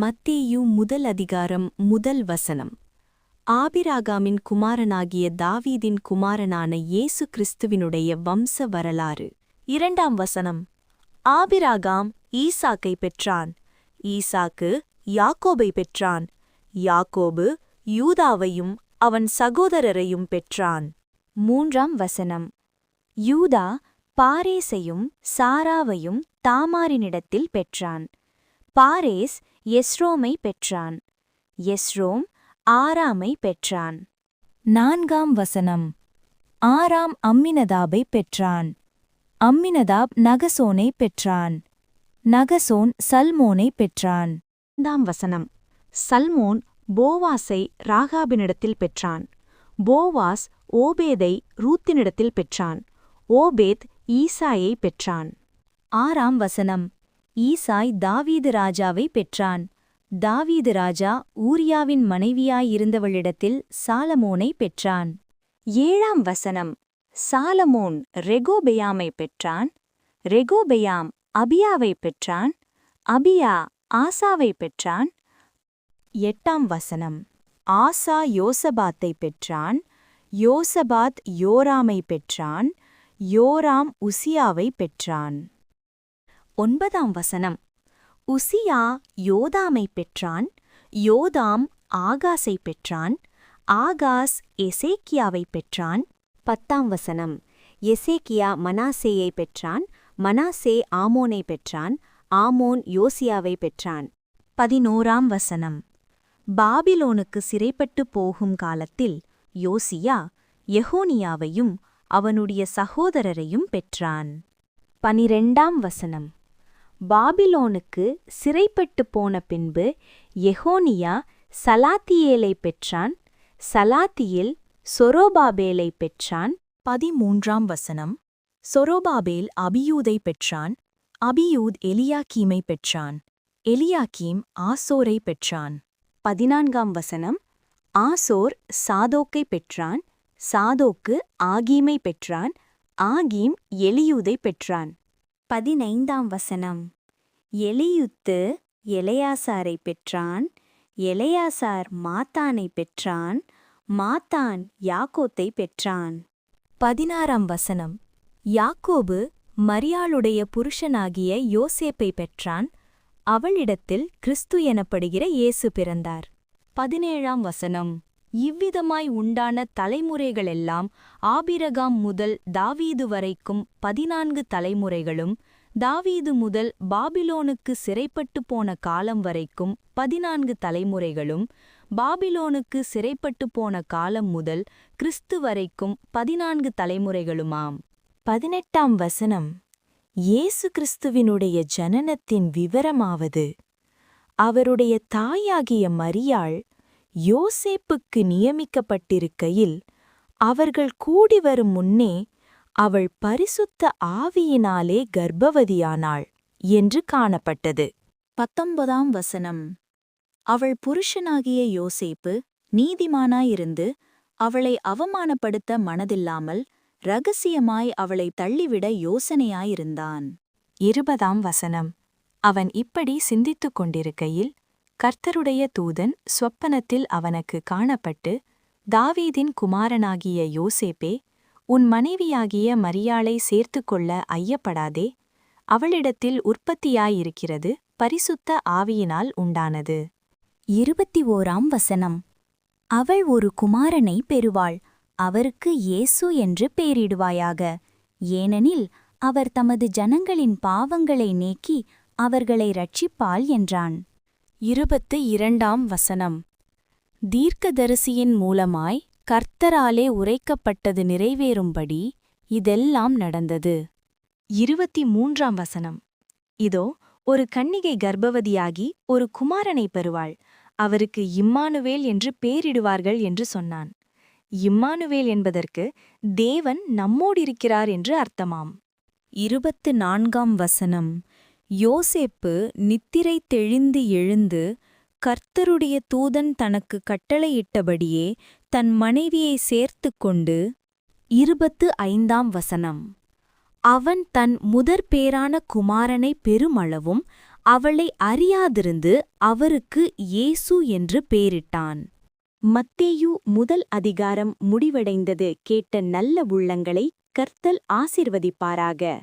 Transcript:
மத்தேயு முதல் அதிகாரம் முதல் வசனம். ஆபிராகாமின் குமாரனாகிய தாவீதின் குமாரனான இயேசு கிறிஸ்துவினுடைய வம்ச வரலாறு. 2ஆம் வசனம். ஆபிராகாம் ஈசாக்கை பெற்றான். ஈசாக்கு யாக்கோபை பெற்றான். யாக்கோபு யூதாவையும் அவன் சகோதரரையும் பெற்றான். 3ஆம் வசனம். யூதா பாரேசையும் சாராவையும் தாமாரினிடத்தில் பெற்றான். பாரேஸ் எஸ்ரோமை பெற்றான். எஸ்ரோம் ஆராமை பெற்றான். 4ஆம் வசனம். ஆராம் அம்மினதாபை பெற்றான். அம்மினதாப் நகசோனை பெற்றான். நகசோன் சல்மோனை பெற்றான். 5ஆம் வசனம். சல்மோன் போவாஸை ராகாபினிடத்தில் பெற்றான். போவாஸ் ஓபேதை ரூத்தினிடத்தில் பெற்றான். ஓபேத் ஈசாயை பெற்றான். 6ஆம் வசனம். ஈசாய் தாவீது ராஜாவை பெற்றான். தாவீது ராஜா ஊரியாவின் மனைவியாயிருந்தவளிடத்தில் சாலமோனை பெற்றான். 7ஆம் வசனம். சாலமோன் ரெகோபெயாமை பெற்றான். ரெகோபெயாம் அபியாவை பெற்றான். அபியா ஆசாவை பெற்றான். 8ஆம் வசனம். ஆசா யோசபாத்தை பெற்றான். யோசபாத் யோராமை பெற்றான். யோராம் உசியாவை பெற்றான். 9ஆம் வசனம். உசியா யோதாமை பெற்றான். யோதாம் ஆகாஸை பெற்றான். ஆகாஸ் எசேக்கியாவை பெற்றான். 10ஆம் வசனம். எசேக்கியா மனாசேயை பெற்றான். மனாசே ஆமோனை பெற்றான். ஆமோன் யோசியாவை பெற்றான். 11ஆம் வசனம். பாபிலோனுக்கு சிறைப்பட்டு போகும் காலத்தில் யோசியா எகோனியாவையும் அவனுடைய சகோதரரையும் பெற்றான். 12ஆம் வசனம். பாபிலோனுக்கு சிறைப்பட்டு போன பின்பு எகோனியா சலாத்தியேலை பெற்றான். சலாத்தியேல் சொரோபாபேலை பெற்றான். 13ஆம் வசனம். சொரோபாபேல் அபியூதை பெற்றான். அபியூத் எலியாக்கீமை பெற்றான். எலியாக்கீம் ஆசோரை பெற்றான். 14ஆம் வசனம். ஆசோர் சாதோக்கை பெற்றான். சாதோக்கு ஆகீமை பெற்றான். ஆகீம் எலியூதை பெற்றான். 15ஆம் வசனம். எலியுத்து எலெயாசாரை பெற்றான். எலெயாசார் மாத்தானை பெற்றான். மாத்தான் யாக்கோத்தை பெற்றான். 16ஆம் வசனம். யாக்கோபு மரியாளுடைய புருஷனாகிய யோசேப்பை பெற்றான். அவளிடத்தில் கிறிஸ்து எனப்படுகிற இயேசு பிறந்தார். 17ஆம் வசனம். இவ்விதமாய் உண்டான தலைமுறைகளெல்லாம் ஆபிரகாம் முதல் தாவீது வரைக்கும் 14 தலைமுறைகளும், தாவீது முதல் பாபிலோனுக்கு சிறைப்பட்டு போன காலம் வரைக்கும் 14 தலைமுறைகளும், பாபிலோனுக்கு சிறைப்பட்டு போன காலம் முதல் கிறிஸ்து வரைக்கும் 14 தலைமுறைகளுமாம். 18ஆம் வசனம். இயேசு கிறிஸ்துவினுடைய ஜனனத்தின் விவரமாவது, அவருடைய தாயாகிய மரியாள் யோசேப்புக்கு நியமிக்கப்பட்டிருக்கையில் அவர்கள் கூடிவரும் முன்னே அவள் பரிசுத்த ஆவியினாலே கர்ப்பவதியானாள் என்று காணப்பட்டது. 19ஆம் வசனம். அவள் புருஷனாகிய யோசேப்பு நீதிமானாயிருந்து அவளை அவமானப்படுத்த மனதில்லாமல் இரகசியமாய் அவளை தள்ளிவிட யோசனையாயிருந்தான். 20ஆம் வசனம். அவன் இப்படி சிந்தித்துக் கொண்டிருக்கையில் கர்த்தருடைய தூதன் சொப்பனத்தில் அவனுக்கு காணப்பட்டு, தாவீதின் குமாரனாகிய யோசேப்பே, உன் மனைவியாகிய மரியாளை சேர்த்துக்கொள்ள ஐயப்படாதே. அவளிடத்தில் உற்பத்தியாயிருக்கிறது பரிசுத்த ஆவியினால் உண்டானது. 21ஆம் வசனம். அவள் ஒரு குமாரனை பெறுவாள். அவருக்கு இயேசு என்று பெயரிடுவாயாக. ஏனெனில் அவர் தமது ஜனங்களின் பாவங்களை நீக்கி அவர்களை இரட்சிப்பாள் என்றான். 22ஆம் வசனம். தீர்க்கதரிசியின் மூலமாய் கர்த்தராலே உரைக்கப்பட்டது நிறைவேறும்படி இதெல்லாம் நடந்தது. 23ஆம் வசனம். இதோ ஒரு கன்னிகை கர்ப்பவதியாகி ஒரு குமாரனை பெறுவாள். அவருக்கு இம்மானுவேல் என்று பேரிடுவார்கள் என்று சொன்னான். இம்மானுவேல் என்பதற்கு தேவன் நம்மோடிருக்கிறார் என்று அர்த்தமாம். 24ஆம் வசனம். யோசேப்பு நித்திரை தெளிந்து எழுந்து கர்த்தருடைய தூதன் தனக்கு கட்டளையிட்டபடியே தன் மனைவியை சேர்த்துக் கொண்டு. 25ஆம் வசனம். அவன் தன் முதற்பேறான குமாரனை பெருமளவும் அவளை அறியாதிருந்து அவருக்கு இயேசு என்று பெயரிட்டான். மத்தேயு முதல் அதிகாரம் முடிவடைந்தது. கேட்ட நல்ல உள்ளங்களை கர்த்தர் ஆசீர்வதிப்பாராக.